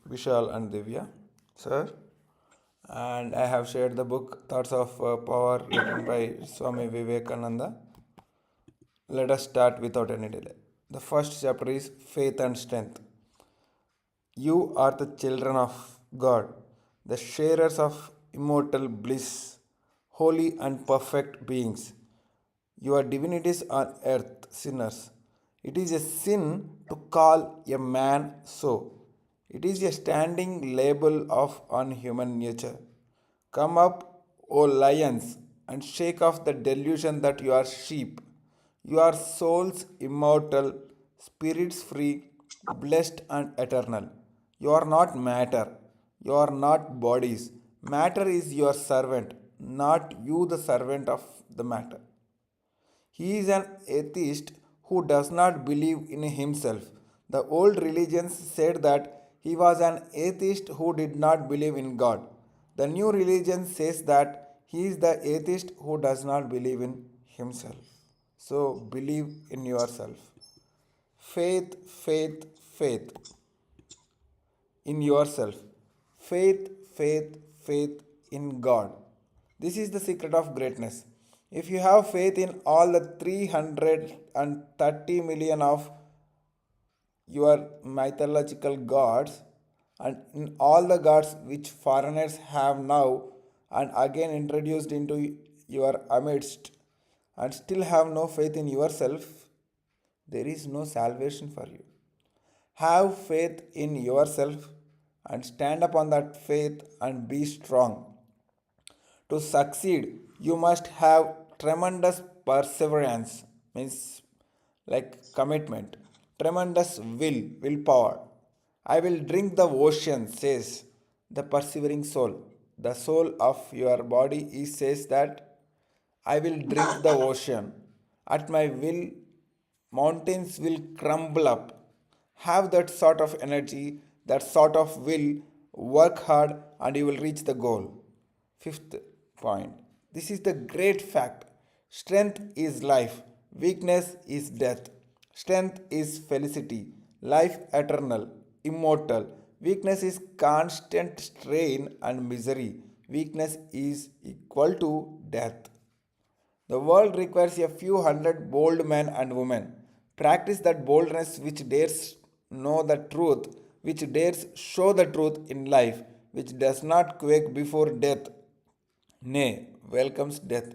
Vishal and Divya, sir, and I have shared the book Thoughts of Power written by Swamy Vivekananda. Let us start without any delay. The first chapter is Faith and Strength. You are the children of God, the sharers of immortal bliss, holy and perfect beings. Your divinities on earth, sinners. It is a sin to call a man so. It is a standing label of unhuman nature. Come up, O lions, and shake off the delusion that you are sheep. You are souls immortal, spirits free, blessed and eternal. You are not matter. You are not bodies. Matter is your servant, not you the servant of the matter. He is an atheist who does not believe in himself. The old religions said that he was an atheist who did not believe in God. The new religion says that he is the atheist who does not believe in himself. So believe in yourself. Faith, faith, faith in yourself. Faith, faith, faith in God. This is the secret of greatness. If you have faith in all the 330 million of your mythological gods and in all the gods which foreigners have now and again introduced into your amidst and still have no faith in yourself, there is no salvation for you. Have faith in yourself and stand upon that faith and be strong. To succeed, you must have tremendous perseverance, means like commitment, tremendous willpower. I will drink the ocean, says the persevering soul. The soul of your body is says that I will drink the ocean. At my will, mountains will crumble up. Have that sort of energy, that sort of will, work hard, and you will reach the goal. Fifth point. This is the great fact. Strength is life, weakness is death. Strength is felicity, life eternal, immortal. Weakness is constant strain and misery. Weakness is equal to death. The world requires a few hundred bold men and women. Practice that boldness which dares know the truth, which dares show the truth in life, which does not quake before death, nay, welcomes death,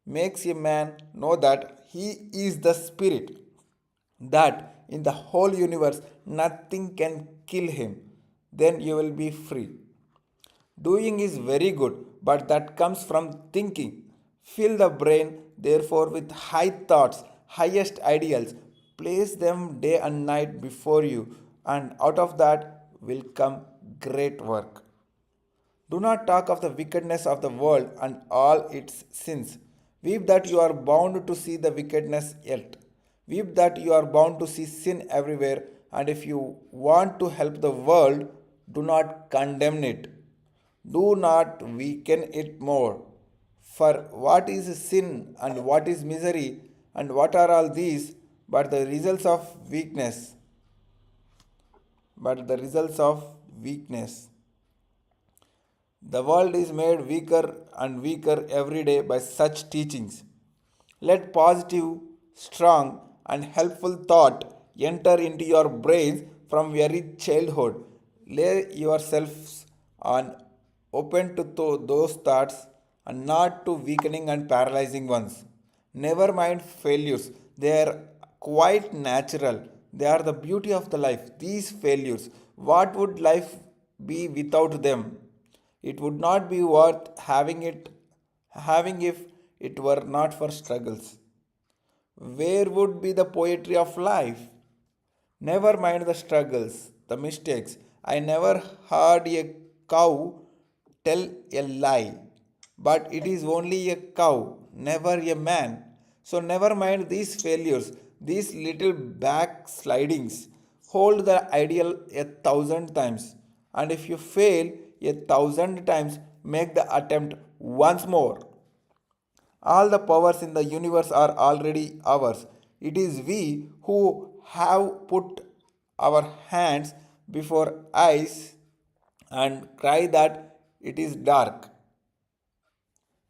makes a man know that he is the spirit, that in the whole universe nothing can kill him. Then you will be free. Doing is very good, but that comes from thinking. Fill the brain, therefore, with high thoughts, highest ideals. Place them day and night before you, and out of that will come great work. Do not talk of the wickedness of the world and all its sins. Weep that you are bound to see the wickedness yet. Weep that you are bound to see sin everywhere, and if you want to help the world, do not condemn it. Do not weaken it more. For what is sin and what is misery and what are all these but the results of weakness? But the results of weakness. The world is made weaker and weaker every day by such teachings. Let positive, strong, and helpful thought enter into your brains from very childhood. Lay yourselves on open to those thoughts and not to weakening and paralyzing ones. Never mind failures, they are quite natural. They are the beauty of the life. These failures, what would life be without them? It would not be worth having if it were not for struggles. Where would be the poetry of life? Never mind the struggles, the mistakes. I never heard a cow tell a lie, but it is only a cow, never a man. So never mind these failures, these little backslidings. Hold the ideal a thousand times, and if you fail a thousand times, make the attempt once more. All the powers in the universe are already ours. It is we who have put our hands before eyes and cry that it is dark,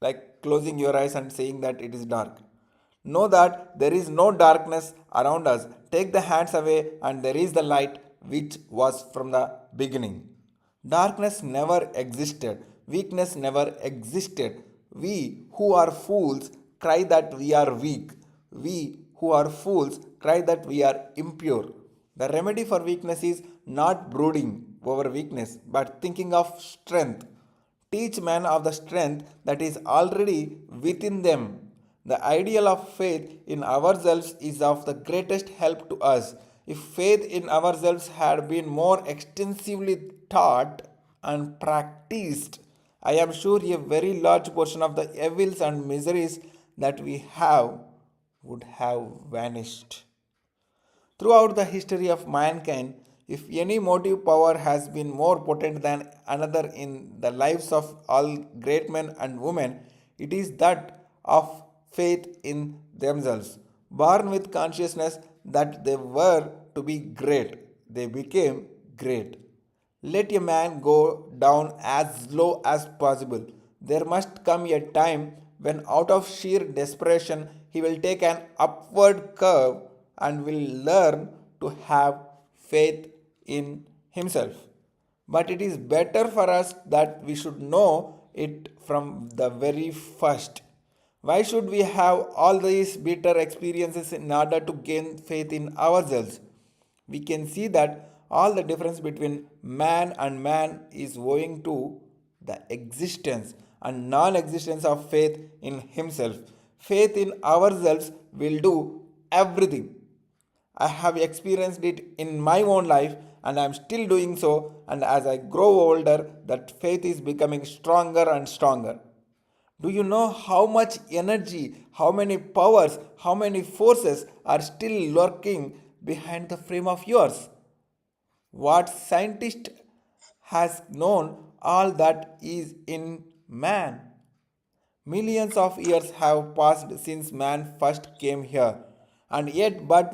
like closing your eyes and saying that it is dark. Know that there is no darkness around us. Take the hands away, and there is the light which was from the beginning. Darkness never existed, weakness never existed. We who are fools cry that we are weak. We who are fools cry that we are impure. The remedy for weakness is not brooding over weakness, but thinking of strength. Teach men of the strength that is already within them. The ideal of faith in ourselves is of the greatest help to us. If faith in ourselves had been more extensively taught and practiced, I am sure a very large portion of the evils and miseries that we have would have vanished. Throughout the history of mankind, if any motive power has been more potent than another in the lives of all great men and women, it is that of faith in themselves. Born with consciousness that they were to be great, they became great. Let a man go down as low as possible. There must come a time when, out of sheer desperation, he will take an upward curve and will learn to have faith in himself. But it is better for us that we should know it from the very first. Why should we have all these bitter experiences in order to gain faith in ourselves? We can see that all the difference between man and man is owing to the existence and non existence of faith in himself. Faith in ourselves will do everything. I have experienced it in my own life and I am still doing so. And as I grow older, that faith is becoming stronger and stronger. Do you know how much energy, how many powers, how many forces are still lurking behind the frame of yours? What scientist has known all that is in man? Millions of years have passed since man first came here, and yet but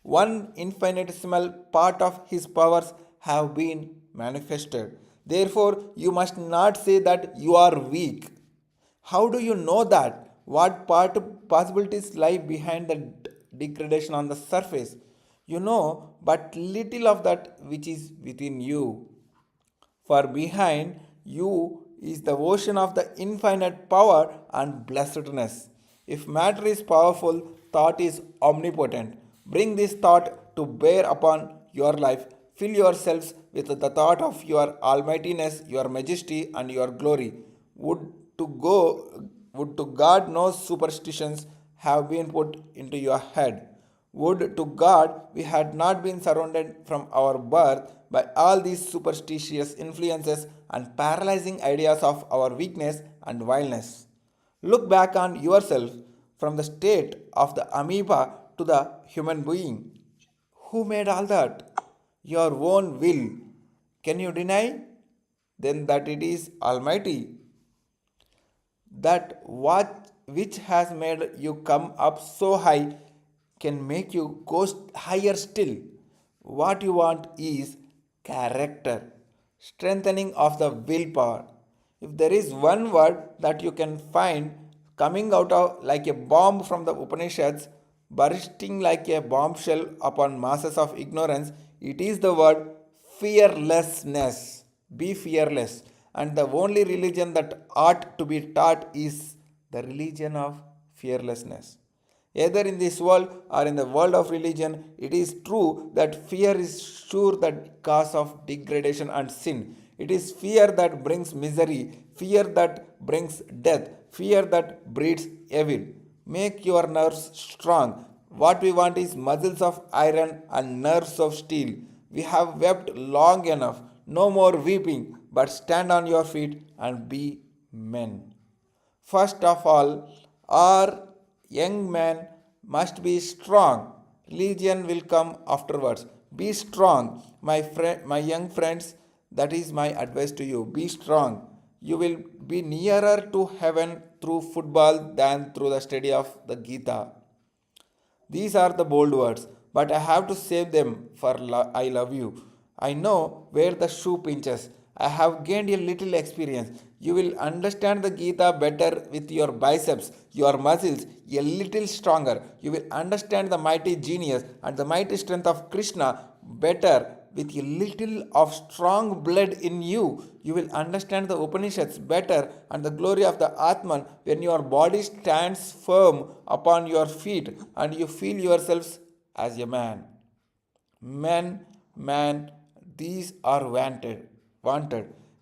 one infinitesimal part of his powers have been manifested. Therefore, you must not say that you are weak. How do you know that? What possibilities lie behind the degradation on the surface? You know but little of that which is within you. For behind you is the ocean of the infinite power and blessedness. If matter is powerful, thought is omnipotent. Bring this thought to bear upon your life. Fill yourselves with the thought of your almightiness, your majesty, and your glory. Would would to God no superstitions have been put into your head. Would to God we had not been surrounded from our birth by all these superstitious influences and paralyzing ideas of our weakness and vileness. Look back on yourself from the state of the amoeba to the human being. Who made all that? Your own will. Can you deny? Then that it is Almighty, that what which has made you come up so high can make you go higher still. What you want is character, strengthening of the willpower. If there is one word that you can find coming out of like a bomb from the Upanishads, bursting like a bombshell upon masses of ignorance, it is the word fearlessness. Be fearless. And the only religion that ought to be taught is the religion of fearlessness. Either in this world or in the world of religion, it is true that fear is sure the cause of degradation and sin. It is fear that brings misery, fear that brings death, fear that breeds evil. Make your nerves strong. What we want is muscles of iron and nerves of steel. We have wept long enough. No more weeping, but stand on your feet and be men. First of all, our young men must be strong. Religion will come afterwards. Be strong, my young friends. That is my advice to you. Be strong. You will be nearer to heaven through football than through the study of the Gita. These are the bold words, but I have to say them for I love you. I know where the shoe pinches. I have gained a little experience. You will understand the Gita better with your biceps, your muscles a little stronger. You will understand the mighty genius and the mighty strength of Krishna better with a little of strong blood in you. You will understand the Upanishads better and the glory of the Atman when your body stands firm upon your feet and you feel yourselves as a man. Man, these are wanted.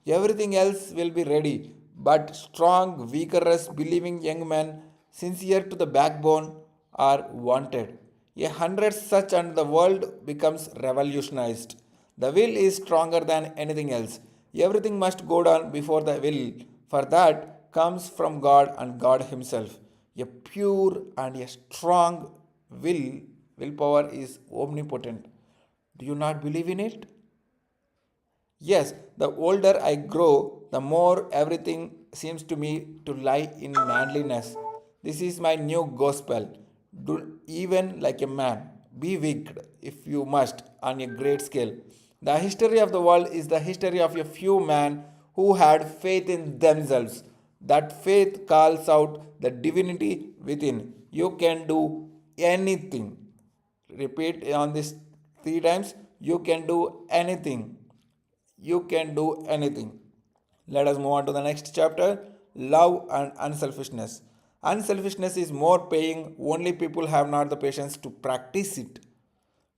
Everything else will be ready, but strong, vigorous, believing young men, sincere to the backbone, are wanted. 100 such and the world becomes revolutionized. The will is stronger than anything else. Everything must go down before the will, for that comes from God and God Himself. A pure and a strong willpower is omnipotent. Do you not believe in it? Yes, the older I grow, the more everything seems to me to lie in manliness. This is my new gospel. Do even like a man. Be wicked if you must on a great scale. The history of the world is the history of a few men who had faith in themselves. That faith calls out the divinity within. You can do anything. Repeat on this three times. You can do anything. You can do anything. Let us move on to the next chapter, love and unselfishness. Unselfishness is more paying, only people have not the patience to practice it.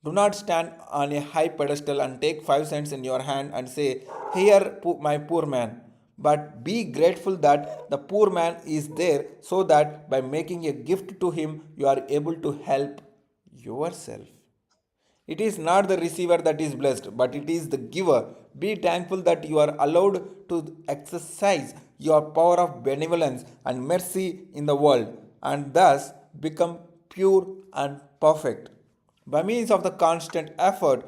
Do not stand on a high pedestal and take 5 cents in your hand and say, "Here, my poor man." But be grateful that the poor man is there so that by making a gift to him, you are able to help yourself. It is not the receiver that is blessed, but it is the giver. Be thankful that you are allowed to exercise your power of benevolence and mercy in the world and thus become pure and perfect. By means of the constant effort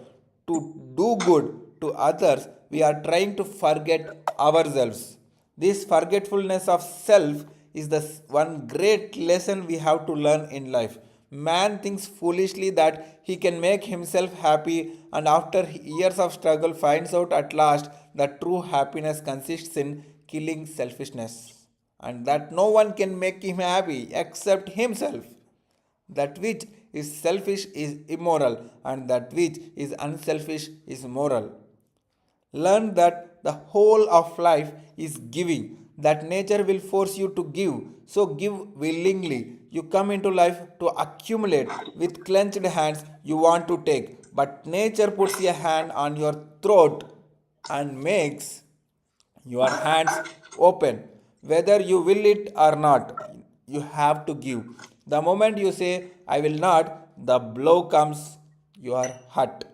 to do good to others, we are trying to forget ourselves. This forgetfulness of self is the one great lesson we have to learn in life. Man thinks foolishly that he can make himself happy, and after years of struggle, finds out at last that true happiness consists in killing selfishness, and that no one can make him happy except himself. That which is selfish is immoral, and that which is unselfish is moral. Learn that the whole of life is giving, that nature will force you to give. So give willingly. You come into life to accumulate. With clenched hands, you want to take. But nature puts a hand on your throat and makes your hands open. Whether you will it or not, you have to give. The moment you say, "I will not," the blow comes, you are hurt.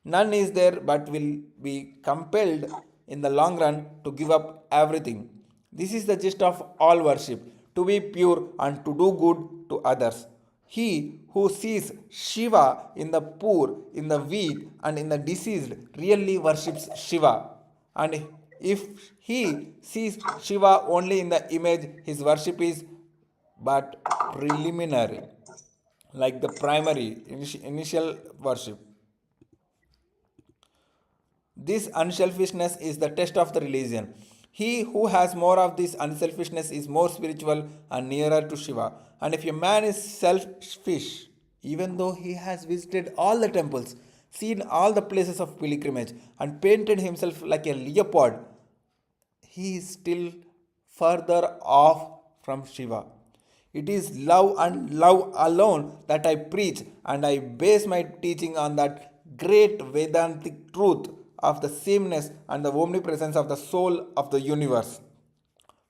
None is there but will be compelled in the long run to give up everything. This is the gist of all worship, to be pure and to do good to others. He who sees Shiva in the poor, in the weak, and in the diseased really worships Shiva. And if he sees Shiva only in the image, his worship is but preliminary, like the primary initial worship. This unselfishness is the test of the religion. He who has more of this unselfishness is more spiritual and nearer to Shiva. And if a man is selfish, even though he has visited all the temples, seen all the places of pilgrimage, and painted himself like a leopard, he is still further off from Shiva. It is love and love alone that I preach, and I base my teaching on that great Vedantic truth of the sameness and the omnipresence of the soul of the universe.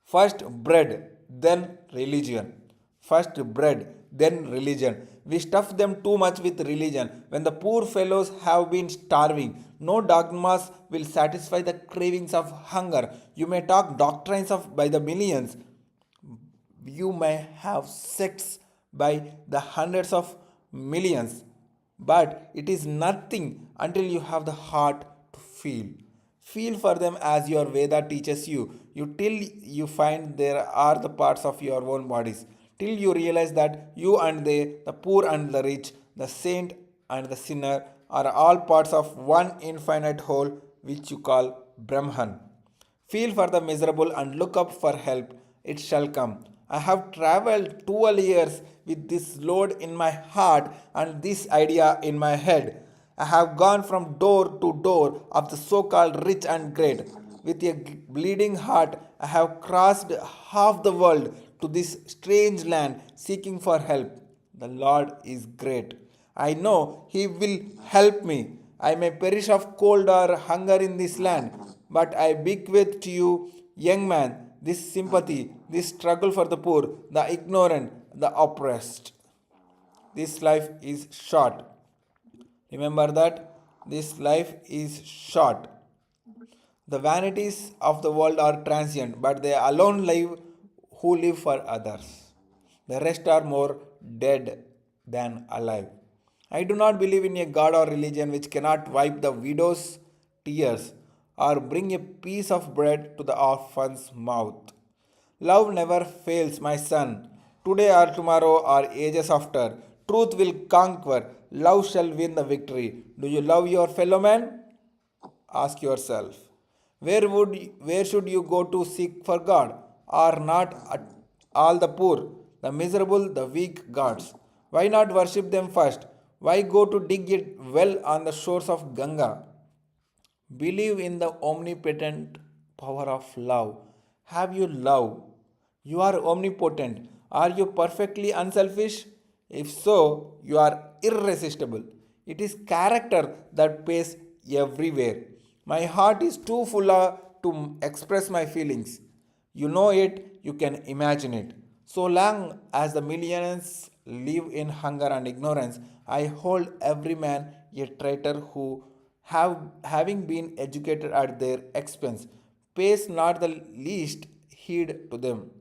First bread, then religion. First bread, then religion. We stuff them too much with religion. When the poor fellows have been starving, no dogmas will satisfy the cravings of hunger. You may talk doctrines of by the millions. You may have sects by the hundreds of millions. But it is nothing until you have the heart to feel. Feel for them as your Veda teaches you. You till you find there are the parts of your own bodies. Till you realize that you and they, the poor and the rich, the saint and the sinner, are all parts of one infinite whole which you call Brahman. Feel for the miserable and look up for help, it shall come. I have traveled 12 years with this load in my heart and this idea in my head. I have gone from door to door of the so called rich and great. With a bleeding heart, I have crossed half the world to this strange land seeking for help. The Lord is great. I know He will help me. I may perish of cold or hunger in this land, but I bequeath to you, young man, this sympathy, this struggle for the poor, the ignorant, the oppressed. This life is short. Remember that this life is short. The vanities of the world are transient, but they alone live who live for others. The rest are more dead than alive. I do not believe in a God or religion which cannot wipe the widow's tears or bring a piece of bread to the orphan's mouth. Love never fails, my son. Today or tomorrow or ages after, truth will conquer. Love shall win the victory. Do you love your fellow man? Ask yourself, where should you go to seek for God? Are not all the poor, the miserable, the weak gods? Why not worship them first? Why go to dig a well on the shores of Ganga? Believe in the omnipotent power of love. Have you love? You are omnipotent. Are you perfectly unselfish? If so, you are irresistible. It is character that pays everywhere. My heart is too full to express my feelings. You know it, you can imagine it. So long as the millions live in hunger and ignorance, I hold every man a traitor who, having been educated at their expense, pays not the least heed to them.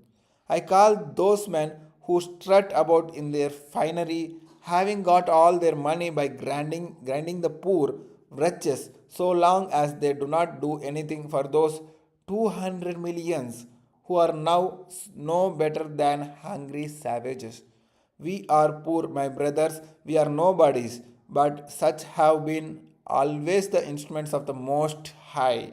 I call those men who strut about in their finery, having got all their money by grinding the poor wretches, so long as they do not do anything for those 200 millions who are now no better than hungry savages. We are poor, my brothers, we are nobodies, but such have been always the instruments of the Most High.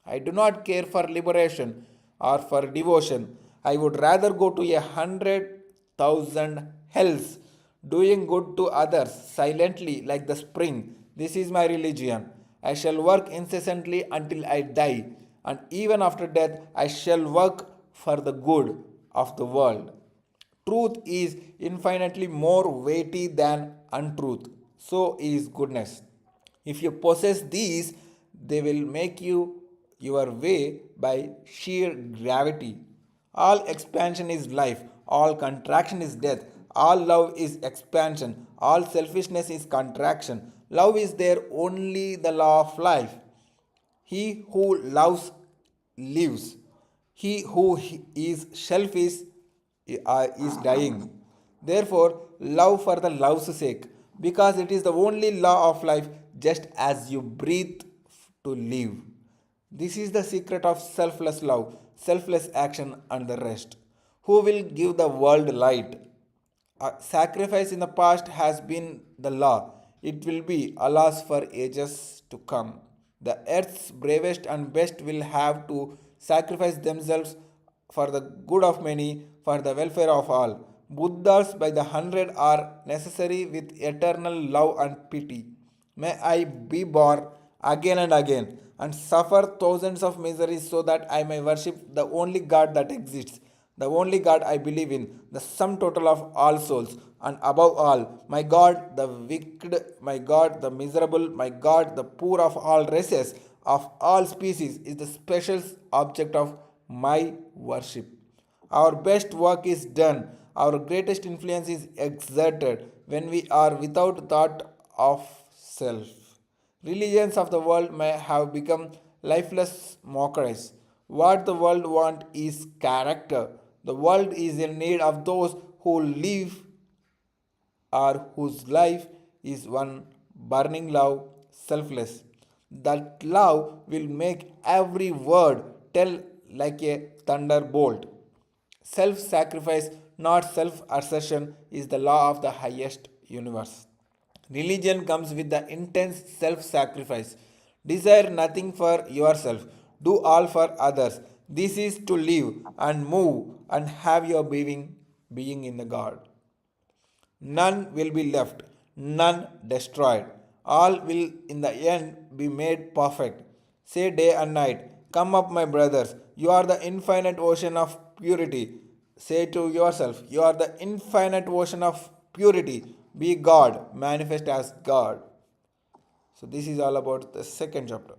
I do not care for liberation or for devotion. I would rather go to 100,000 hells, doing good to others silently like the spring. This is my religion. I shall work incessantly until I die, and even after death, I shall work for the good of the world. Truth is infinitely more weighty than untruth. So is goodness. If you possess these, they will make you your way by sheer gravity. All expansion is life, all contraction is death, all love is expansion, all selfishness is contraction. Love is there only the law of life. He who loves lives. He who is selfish is dying. Therefore, love for the love's sake, because it is the only law of life, just as you breathe to live. This is the secret of selfless love, selfless action, and the rest. Who will give the world light? Sacrifice in the past has been the law. It will be, alas, for ages to come. The earth's bravest and best will have to sacrifice themselves for the good of many, for the welfare of all. Buddhas by the hundred are necessary with eternal love and pity. May I be born again and again and suffer thousands of miseries so that I may worship the only God that exists, the only God I believe in, the sum total of all souls, and above all, my God, the wicked, my God, the miserable, my God, the poor of all races, of all species, is the special object of my worship. Our best work is done, our greatest influence is exerted when we are without thought of self. Religions of the world may have become lifeless mockeries. What the world wants is character. The world is in need of those who live or whose life is one burning love, selfless. That love will make every word tell like a thunderbolt. Self sacrifice, not self assertion, is the law of the highest universe. Religion comes with the intense self sacrifice. Desire nothing for yourself, do all for others. This is to live and move and have your being in the God. None will be left, none destroyed. All will in the end be made perfect. Say day and night, come up, my brothers. You are the infinite ocean of purity. Say to yourself, you are the infinite ocean of purity. Be God, manifest as God. So, this is all about the second chapter.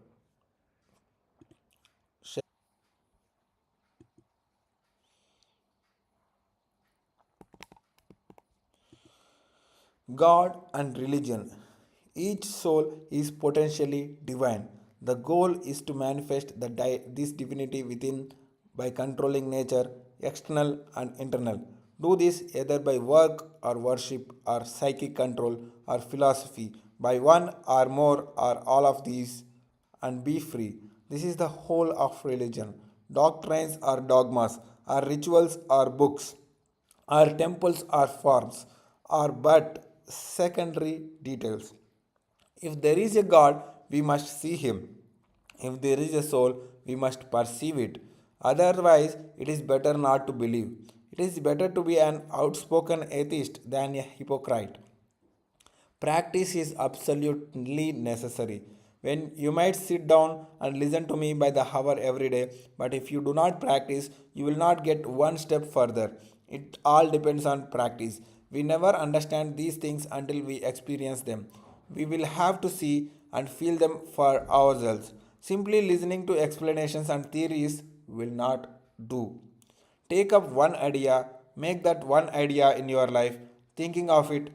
God and religion. Each soul is potentially divine. The goal is to manifest this divinity within by controlling nature, external and internal. Do this either by work or worship or psychic control or philosophy, by one or more or all of these, and be free. This is the whole of religion. Doctrines or dogmas, or rituals or books, our temples are forms, are but secondary details. If there is a God, we must see Him. If there is a soul, we must perceive it. Otherwise, it is better not to believe. It is better to be an outspoken atheist than a hypocrite. Practice is absolutely necessary. When you might sit down and listen to me by the hour every day, but if you do not practice, you will not get one step further. It all depends on practice. We never understand these things until we experience them. We will have to see and feel them for ourselves. Simply listening to explanations and theories will not do. Take up one idea, make that one idea in your life, thinking of it,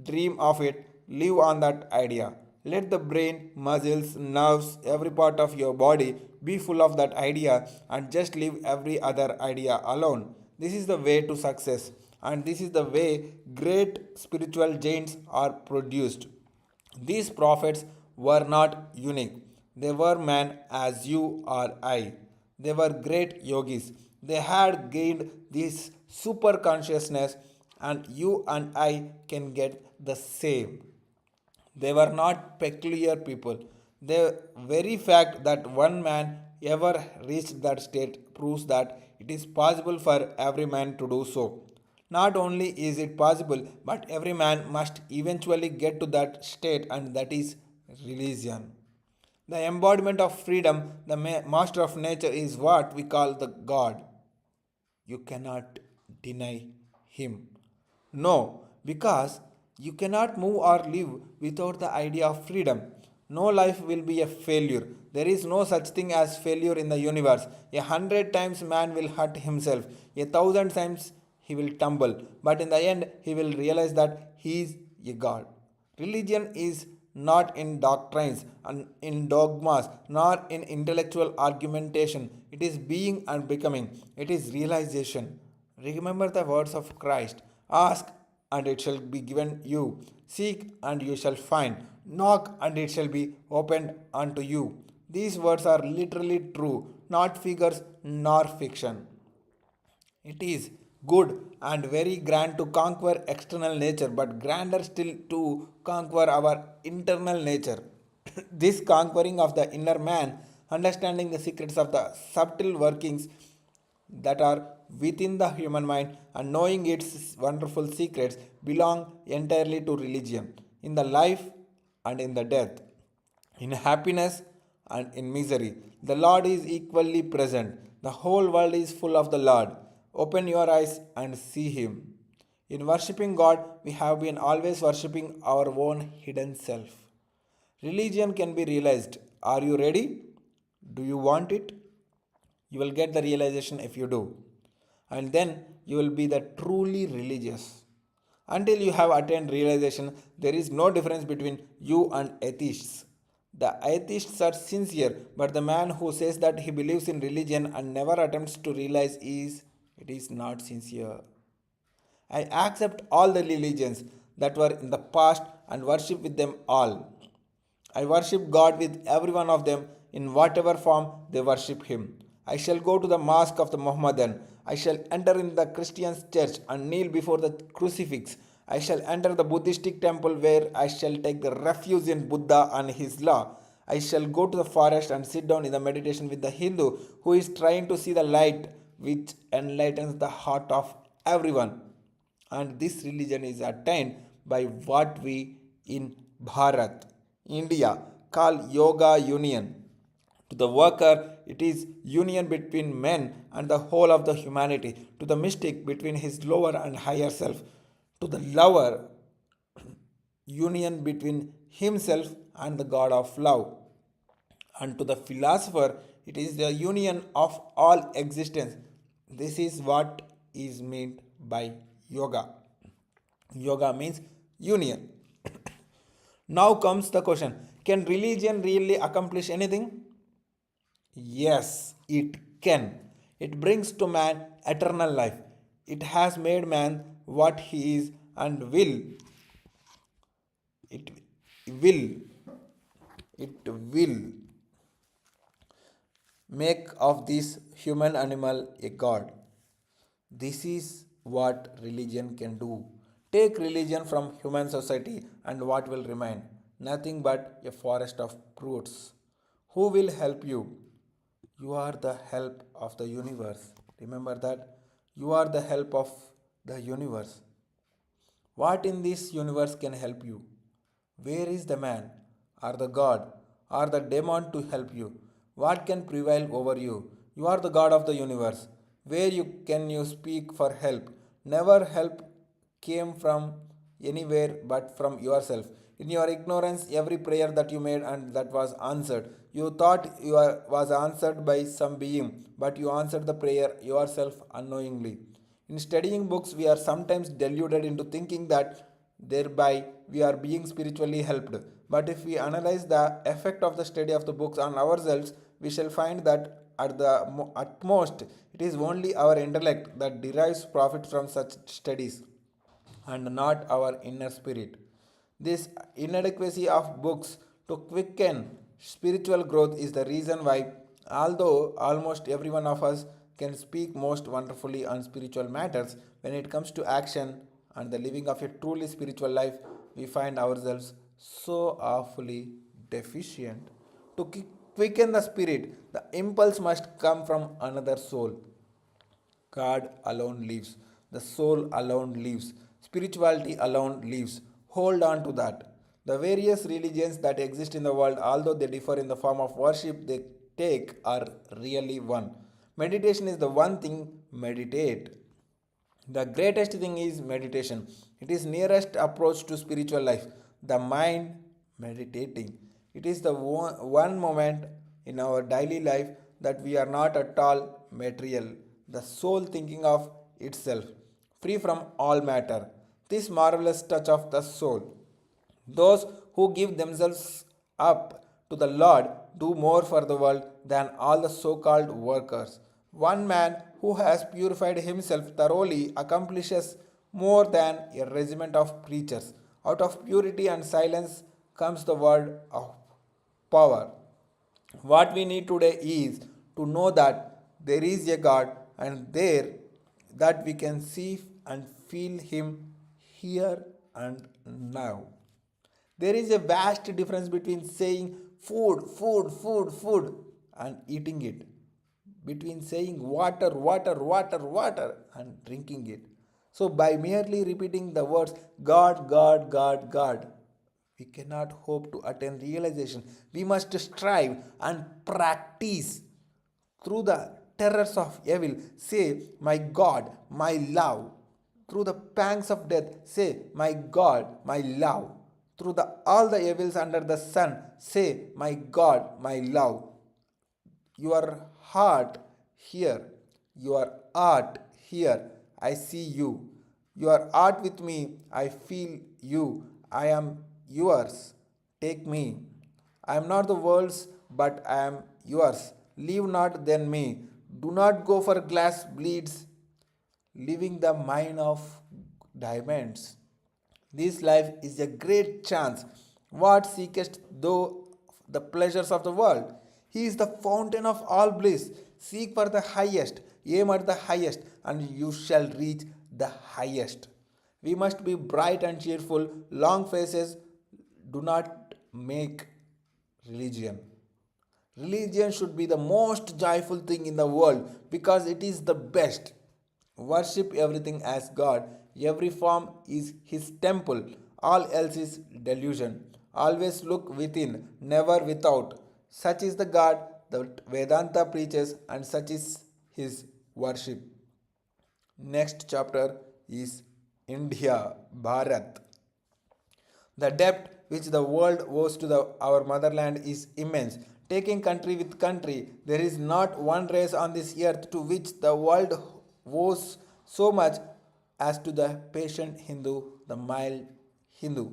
dream of it, live on that idea. Let the brain, muscles, nerves, every part of your body be full of that idea and just leave every other idea alone. This is the way to success, and this is the way great spiritual giants are produced. These prophets were not unique. They were men as you or I. They were great yogis. They had gained this super consciousness, and you and I can get the same. They were not peculiar people. The very fact that one man ever reached that state proves that it is possible for every man to do so. Not only is it possible, but every man must eventually get to that state, and that is religion. The embodiment of freedom, the master of nature, is what we call the God. You cannot deny him. No, because you cannot move or live without the idea of freedom. No life will be a failure. There is no such thing as failure in the universe. 100 times man will hurt himself, 1,000 times he will tumble, but in the end he will realize that he is a God. Religion is not in doctrines and in dogmas, nor in intellectual argumentation. It is being and becoming. It is realization. Remember the words of Christ: ask and it shall be given you, seek and you shall find, knock and it shall be opened unto you. These words are literally true, not figures nor fiction. It is good and very grand to conquer external nature, but grander still to conquer our internal nature. This conquering of the inner man, understanding the secrets of the subtle workings that are within the human mind, and knowing its wonderful secrets, belong entirely to religion, in the life and in the death, in happiness and in misery. The Lord is equally present. The whole world is full of the Lord. Open your eyes and see Him. In worshipping God, we have been always worshipping our own hidden self. Religion can be realized. Are you ready? Do you want it? You will get the realization if you do. And then you will be the truly religious. Until you have attained realization, there is no difference between you and atheists. The atheists are sincere, but the man who says that he believes in religion and never attempts to realize is not sincere. I accept all the religions that were in the past and worship with them all. I worship God with every one of them in whatever form they worship Him. I shall go to the mosque of the Mohammedan. I shall enter in the Christian church and kneel before the crucifix. I shall enter the Buddhistic temple where I shall take the refuge in Buddha and his law. I shall go to the forest and sit down in the meditation with the Hindu who is trying to see the light which enlightens the heart of everyone. And this religion is attained by what we in Bharat, India, call Yoga Union. To the worker, it is union between men and the whole of the humanity. To the mystic, between his lower and higher self. To the lover, union between himself and the God of love. And to the philosopher, it is the union of all existence. This is what is meant by yoga. Yoga means union. Now comes the question, can religion really accomplish anything? Yes, it can. It brings to man eternal life. It has made man what he is and it will it will make of this human animal a god. This is what religion can do. Take religion from human society, and what will remain? Nothing but a forest of brutes. Who will help you? You are the help of the universe. Remember that? You are the help of the universe. What in this universe can help you? Where is the man, or the god, or the demon to help you? What can prevail over you? You are the God of the universe. Where you speak for help? Never help came from anywhere but from yourself. In your ignorance, every prayer that you made and that was answered, you thought was answered by some being, but you answered the prayer yourself unknowingly. In studying books, we are sometimes deluded into thinking that thereby we are being spiritually helped. But if we analyze the effect of the study of the books on ourselves, we shall find that at most it is only our intellect that derives profit from such studies and not our inner spirit. This inadequacy of books to quicken spiritual growth is the reason why, although almost every one of us can speak most wonderfully on spiritual matters, when it comes to action and the living of a truly spiritual life, we find ourselves so awfully deficient. To quicken the spirit, the impulse must come from another soul. God alone lives. The soul alone lives. Spirituality alone lives. Hold on to that. The various religions that exist in the world, although they differ in the form of worship they take, are really one. Meditation is the one thing. Meditate. The greatest thing is meditation. It is nearest approach to spiritual life. The mind meditating. It is the one moment in our daily life that we are not at all material. The soul thinking of itself, free from all matter. This marvelous touch of the soul. Those who give themselves up to the Lord do more for the world than all the so called workers. One man who has purified himself thoroughly accomplishes more than a regiment of preachers. Out of purity and silence comes the word of power. What we need today is to know that there is a God and there that we can see and feel Him here and now. There is a vast difference between saying food, food, food, food and eating it, between saying water, water, water, water and drinking it. So, by merely repeating the words God, God, God, God, we cannot hope to attain realization. We must strive and practice through the terrors of evil. Say, my God, my love. Through the pangs of death, say, my God, my love. Through all the evils under the sun, say, my God, my love. Your heart here, your art here, I see you. Your art with me, I feel you. I am yours. Take me. I am not the world's, but I am yours. Leave not then me. Do not go for glass bleeds, leaving the mine of diamonds. This life is a great chance. What seekest thou the pleasures of the world? He is the fountain of all bliss. Seek for the highest, aim at the highest, and you shall reach the highest. We must be bright and cheerful. Long faces do not make religion. Religion should be the most joyful thing in the world because it is the best. Worship everything as God. Every form is His temple. All else is delusion. Always look within, never without. Such is the God that Vedanta preaches, and such is His worship. Next chapter is India, Bharat. The debt which the world owes to our motherland is immense. Taking country with country, there is not one race on this earth to which the world owes so much as to the patient Hindu, the mild Hindu.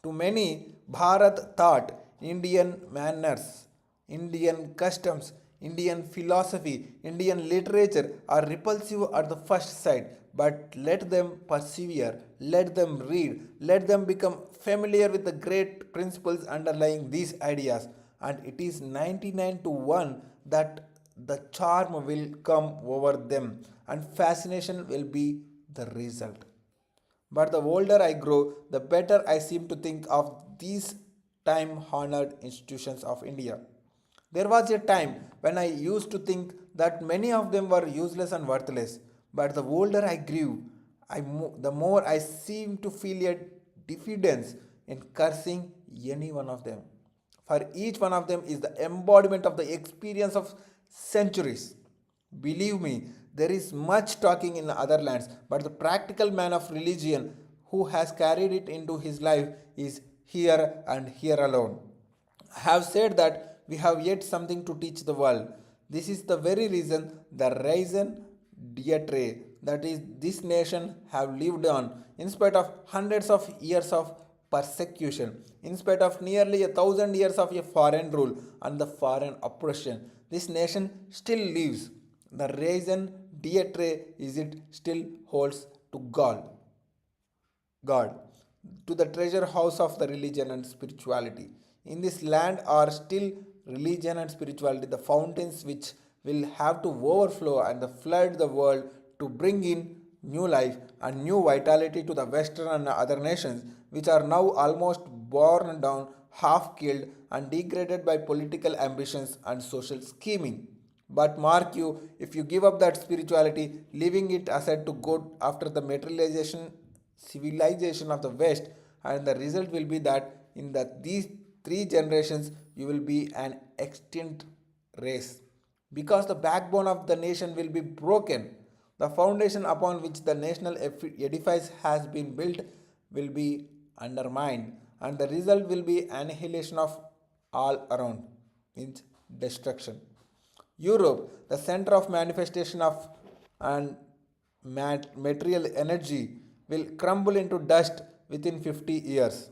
To many, Bharat thought Indian manners, Indian customs, Indian philosophy, Indian literature are repulsive at the first sight, but let them persevere, let them read, let them become familiar with the great principles underlying these ideas, and it is 99 to 1 that the charm will come over them and fascination will be the result. But the older I grow, the better I seem to think of these time honored institutions of India. There was a time when I used to think that many of them were useless and worthless, but the older I grew, the more I seemed to feel a diffidence in cursing any one of them. For each one of them is the embodiment of the experience of centuries. Believe me, there is much talking in other lands, but the practical man of religion who has carried it into his life is here and here alone. I have said that we have yet something to teach the world. This is the very reason the raison d'etre, that is, this nation have lived on in spite of hundreds of years of persecution, in spite of nearly 1,000 years of a foreign rule and the foreign oppression. This nation still lives. The raison d'etre is it still holds to God, to the treasure house of the religion and spirituality. In this land are still religion and spirituality, the fountains which will have to overflow and flood the world to bring in new life and new vitality to the Western and other nations, which are now almost borne down, half killed, and degraded by political ambitions and social scheming. But mark you, if you give up that spirituality, leaving it aside to go after the materialization, civilization of the West, and the result will be that in these 3 generations you will be an extinct race because the backbone of the nation will be broken. The foundation upon which the national edifice has been built will be undermined, and the result will be annihilation of all around, means destruction. Europe, the center of manifestation of and material energy, will crumble into dust within 50 years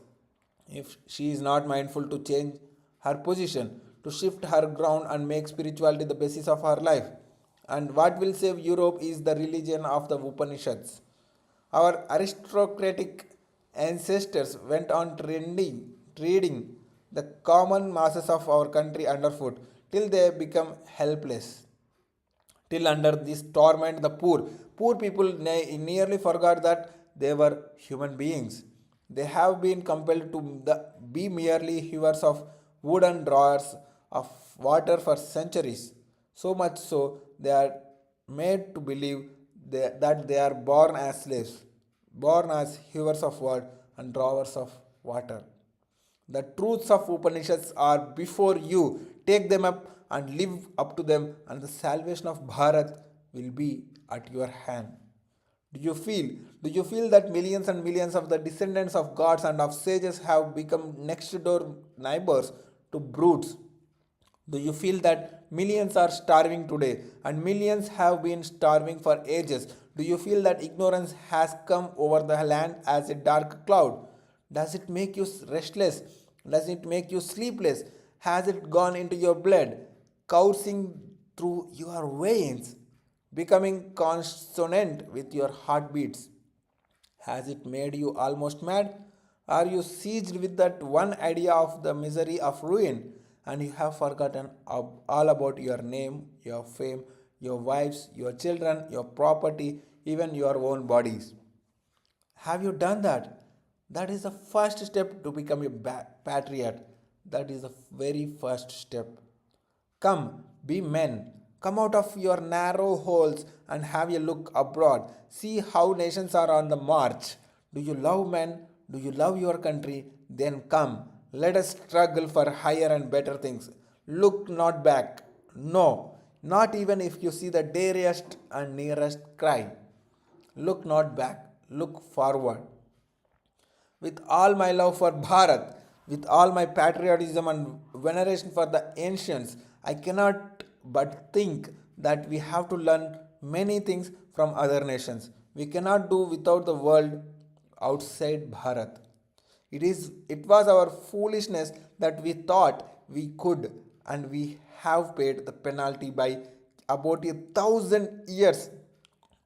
if she is not mindful to change her position, to shift her ground and make spirituality the basis of her life. And what will save Europe is the religion of the Upanishads. Our aristocratic ancestors went on trading the common masses of our country underfoot till they become helpless, till under this torment the poor. Poor people nearly forgot that they were human beings. They have been compelled to be merely hewers of wooden drawers of water for centuries. So much so, they are made to believe that they are born as slaves, born as hewers of wood and drawers of water. The truths of Upanishads are before you. Take them up and live up to them, and the salvation of Bharat will be at your hand. Do you feel? Do you feel that millions and millions of the descendants of gods and of sages have become next door neighbors to brutes? Do you feel that millions are starving today and millions have been starving for ages? Do you feel that ignorance has come over the land as a dark cloud? Does it make you restless? Does it make you sleepless? Has it gone into your blood, coursing through your veins, becoming consonant with your heartbeats? Has it made you almost mad? Are you seized with that one idea of the misery of ruin and you have forgotten all about your name, your fame, your wives, your children, your property, even your own bodies? Have you done that? That is the first step to become a patriot. That is the very first step. Come, be men. Come out of your narrow holes and have a look abroad. See how nations are on the march. Do you love men? Do you love your country? Then come. Let us struggle for higher and better things. Look not back. No, not even if you see the dearest and nearest cry. Look not back. Look forward. With all my love for Bharat, with all my patriotism and veneration for the ancients, I cannot but think that we have to learn many things from other nations. We cannot do without the world outside Bharat. It was our foolishness that we thought we could, and we have paid the penalty by about 1,000 years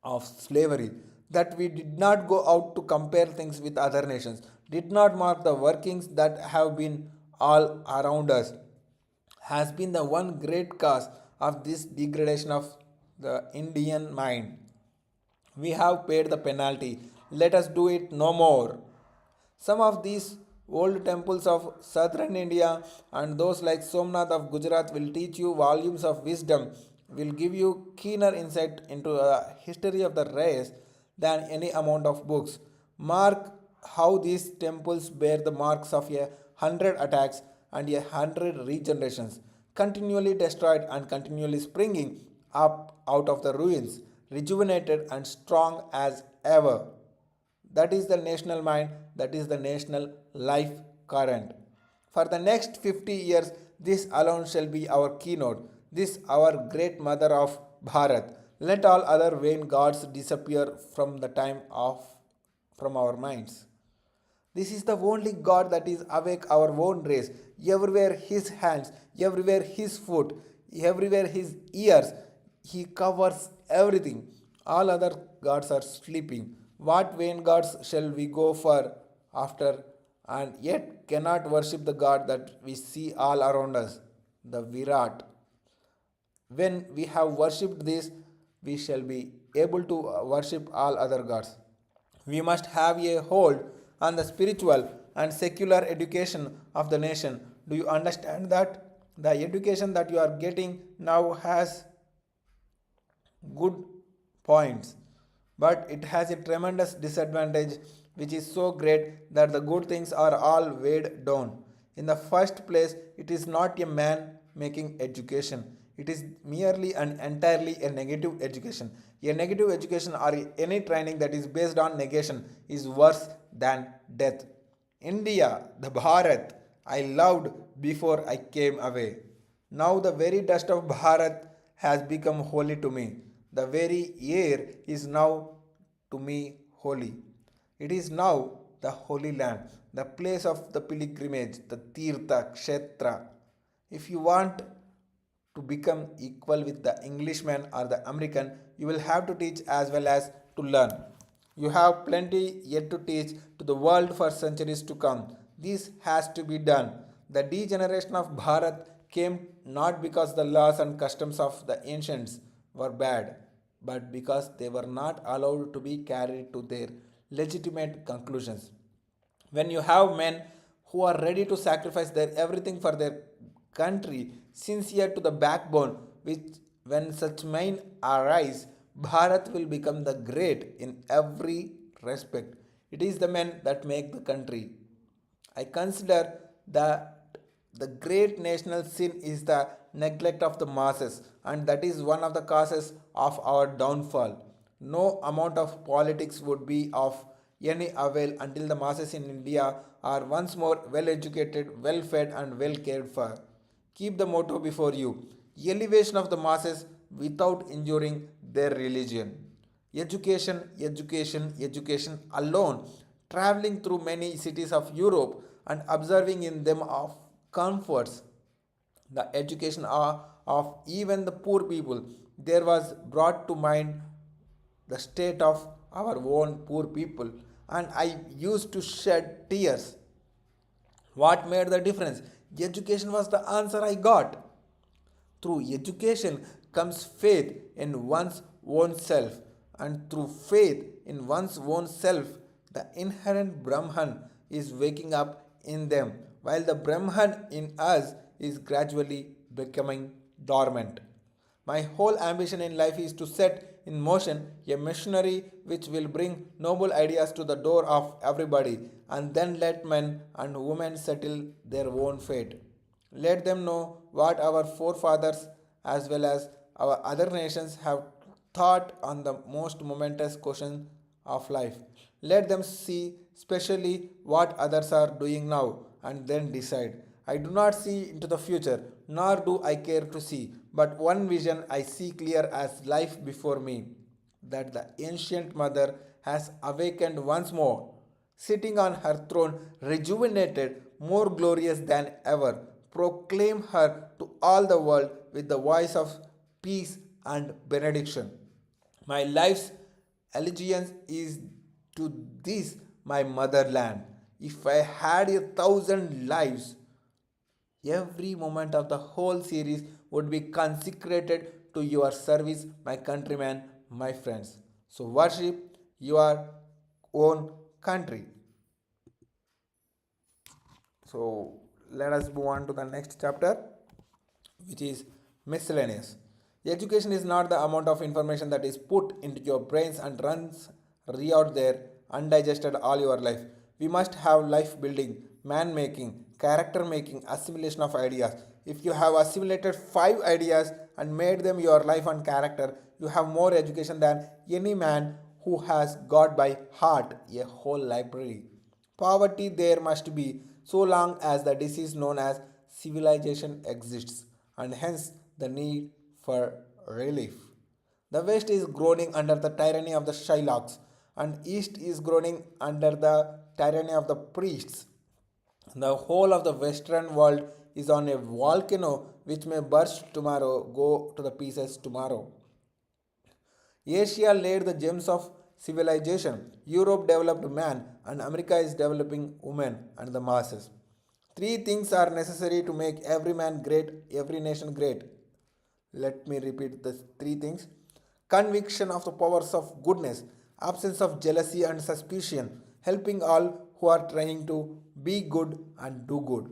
of slavery, that we did not go out to compare things with other nations, did not mark the workings that have been all around us, has been the one great cause of this degradation of the Indian mind. We have paid the penalty. Let us do it no more. Some of these old temples of southern India and those like Somnath of Gujarat will teach you volumes of wisdom, will give you keener insight into the history of the race than any amount of books. Mark how these temples bear the marks of 100 attacks and 100 regenerations, continually destroyed and continually springing up out of the ruins, rejuvenated and strong as ever. That is the national mind, that is the national life current. For the next 50 years, this alone shall be our keynote, this our great mother of Bharat. Let all other vain gods disappear from the time of from our minds. This is the only God that is awake our own race. Everywhere his hands, everywhere his foot, everywhere his ears. He covers everything. All other gods are sleeping. What vain gods shall we go for after, and yet cannot worship the God that we see all around us, the Virat? When we have worshipped this, we shall be able to worship all other gods. We must have a hold on the spiritual and secular education of the nation. Do you understand that? The education that you are getting now has good points, but it has a tremendous disadvantage, which is so great that the good things are all weighed down. In the first place, it is not a man making education, it is merely and entirely a negative education. A negative education or any training that is based on negation is worse than death. India, the Bharat, I loved before I came away. Now the very dust of Bharat has become holy to me. The very air is now to me holy. It is now the holy land, the place of the pilgrimage, the Tirtha Kshetra. If you want to become equal with the Englishman or the American, you will have to teach as well as to learn. You have plenty yet to teach to the world for centuries to come. This has to be done. The degeneration of Bharat came not because the laws and customs of the ancients were bad, but because they were not allowed to be carried to their legitimate conclusions. When you have men who are ready to sacrifice their everything for their country, sincere to the backbone, which when such men arise, Bharat will become the great in every respect. It is the men that make the country. I consider that the great national sin is the neglect of the masses, and that is one of the causes of our downfall. No amount of politics would be of any avail until the masses in India are once more well educated, well fed, and well cared for. Keep the motto before you: elevation of the masses without injuring their religion. Education, education, education alone. Traveling through many cities of Europe and observing in them of comforts, the education of even the poor people, there was brought to mind the state of our own poor people, and I used to shed tears. What made the difference? Education was the answer I got. Through education comes faith in one's own self, and through faith in one's own self, The inherent Brahman is waking up in them, while the Brahman in us is gradually becoming dormant. My whole ambition in life is to set in motion a machinery which will bring noble ideas to the door of everybody and then let men and women settle their own fate. Let them know what our forefathers as well as our other nations have thought on the most momentous question of life. Let them see specially what others are doing now and then decide. I do not see into the future, nor do I care to see, but one vision I see clear as life before me, that the ancient mother has awakened once more, sitting on her throne, rejuvenated, more glorious than ever. Proclaim her to all the world with the voice of peace and benediction. My life's allegiance is to this, my motherland. If I had 1,000 lives, every moment of the whole series would be consecrated to your service, my countrymen, my friends. So, worship your own country. So, let us move on to the next chapter, which is miscellaneous. Education is not the amount of information that is put into your brains and runs out there undigested all your life. We must have life building, man making, character making, assimilation of ideas. If you have assimilated 5 ideas and made them your life and character, you have more education than any man who has got by heart a whole library. Poverty there must be so long as the disease known as civilization exists, and hence the need for relief. The West is groaning under the tyranny of the Shylocks, and East is groaning under the tyranny of the priests. The whole of the Western world is on a volcano which may burst tomorrow, go to the pieces tomorrow. Asia laid the gems of civilization, Europe developed man, and America is developing women and the masses. Three things are necessary to make every man great, every nation great. Let me repeat the three things: conviction of the powers of goodness, absence of jealousy and suspicion, helping all who are trying to be good and do good.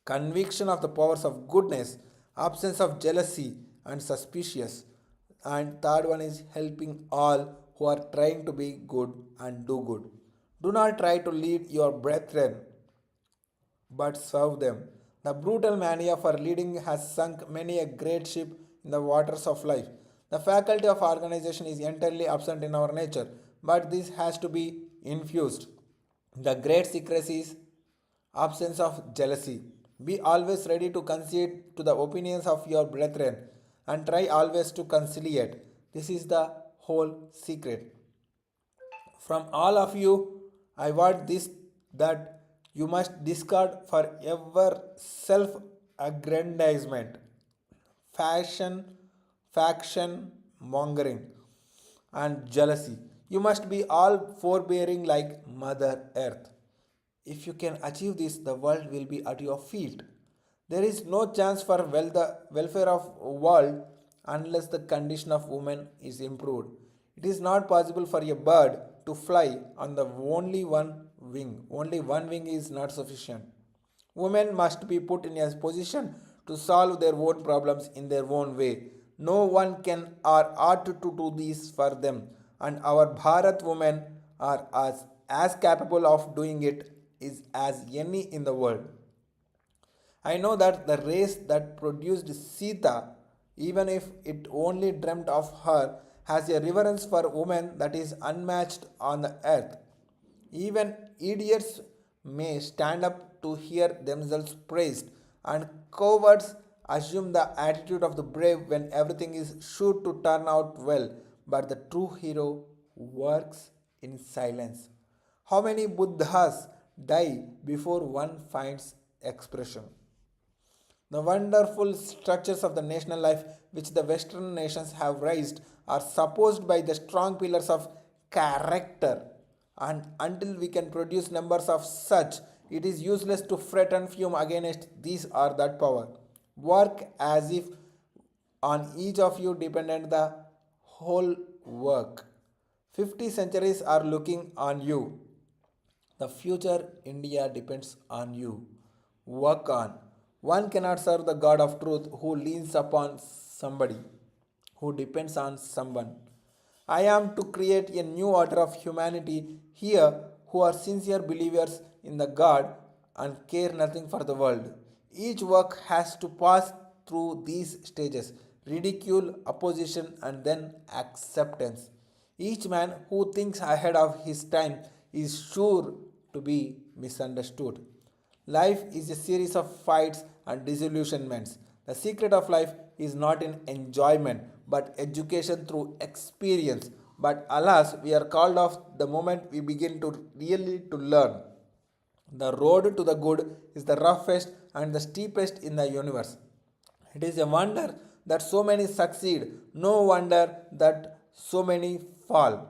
Conviction of the powers of goodness, absence of jealousy and suspicious, and third one is helping all who are trying to be good and do good. Do not try to lead your brethren, but serve them. The brutal mania for leading has sunk many a great ship in the waters of life. The faculty of organization is entirely absent in our nature, but this has to be infused. The great secrecy is absence of jealousy. Be always ready to concede to the opinions of your brethren and try always to conciliate. This is the whole secret. From all of you, I want this, that you must discard forever self aggrandizement, fashion, faction mongering, and jealousy. You must be all forbearing like Mother Earth. If you can achieve this, the world will be at your feet. There is no chance for the welfare of world unless the condition of women is improved. It is not possible for a bird to fly on the only one wing. Only one wing is not sufficient. Women must be put in a position to solve their own problems in their own way. No one can or ought to do this for them, and our Bharat women are as capable of doing it is as any in the world. I know that the race that produced Sita, even if it only dreamt of her, has a reverence for women that is unmatched on the earth. Even idiots may stand up to hear themselves praised, and cowards assume the attitude of the brave when everything is sure to turn out well. But the true hero works in silence. How many Buddhas die before one finds expression? The wonderful structures of the national life which the Western nations have raised are supposed by the strong pillars of character, and until we can produce numbers of such, it is useless to fret and fume against these or that power. Work as if on each of you depended the whole work. 50 centuries are looking on you. The future India depends on you. Work on. One cannot serve the God of truth who leans upon somebody, who depends on someone. I am to create a new order of humanity here who are sincere believers in the God and care nothing for the world. Each work has to pass through these stages: ridicule, opposition, and then acceptance. Each man who thinks ahead of his time is sure to be misunderstood. Life is a series of fights and disillusionments. The secret of life is not in enjoyment but education through experience. But alas, we are called off the moment we begin to really to learn. The road to the good is the roughest and the steepest in the universe. It is a wonder that so many succeed, no wonder that so many fall.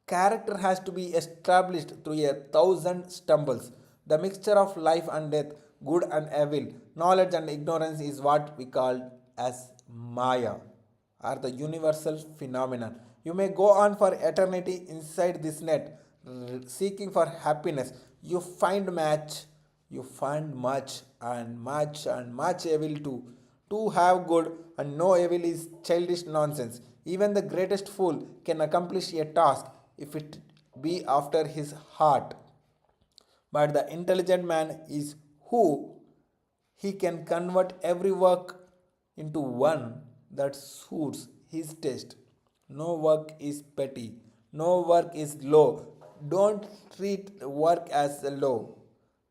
Character has to be established through a thousand stumbles. The mixture of life and death, good and evil, knowledge and ignorance is what we call as Maya, or the universal phenomenon. You may go on for eternity inside this net, seeking for happiness. You find much and much and much evil too. To have good and no evil is childish nonsense. Even the greatest fool can accomplish a task if it be after his heart. But the intelligent man is who he can convert every work into one that suits his taste. No work is petty. No work is low. Don't treat work as low.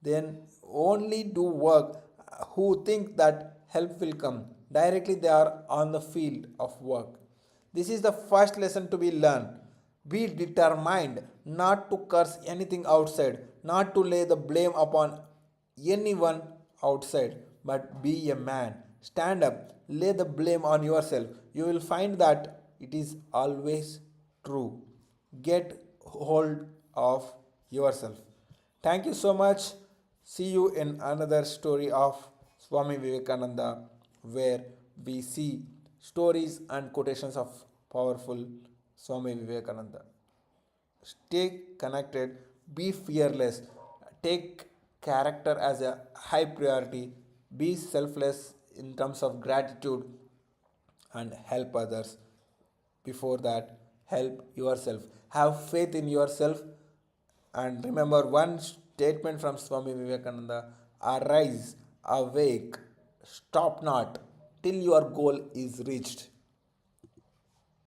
Then only do work who think that help will come. Directly they are on the field of work. This is the first lesson to be learned. Be determined not to curse anything outside, not to lay the blame upon anyone outside, but be a man. Stand up, lay the blame on yourself. You will find that it is always true. Get hold of yourself. Thank you so much. See you in another story of Swami Vivekananda, where we see stories and quotations of powerful Swami Vivekananda. Stay connected, be fearless, take character as a high priority, be selfless in terms of gratitude, and help others. Before that, help yourself. Have faith in yourself, and remember one statement from Swami Vivekananda: arise, awake, stop not till your goal is reached.